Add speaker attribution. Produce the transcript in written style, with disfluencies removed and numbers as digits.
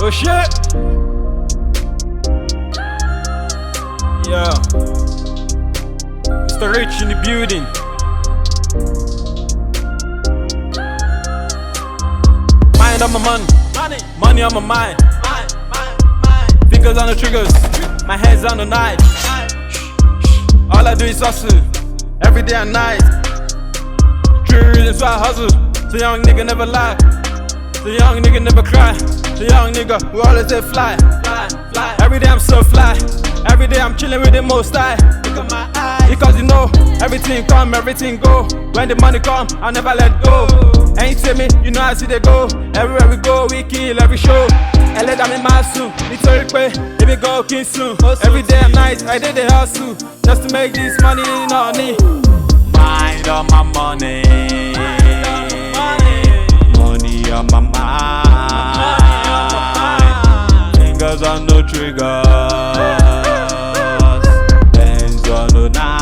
Speaker 1: Oh shit. Yeah. Mr. Rich in the building. Mind on my money, money on my mind. Fingers on the triggers, my hands on the knife. All I do is hustle, every day and night. 3 reasons why I hustle. So young nigga never lie, so young nigga never cry. So young nigga, we always say fly. Every day I'm so fly, every day I'm chilling with the most high. Look at my eyes, because you know, everything come, everything go. When the money come, I'll never let go. Ain't see me, you know I see they go. Everywhere we go, we kill every show. I let them in my suit, it's all quick, if we go king soon. Every day and night, I did the hustle, just to make this money, no need. Mind on my money, money on my mind, fingers on the trigger.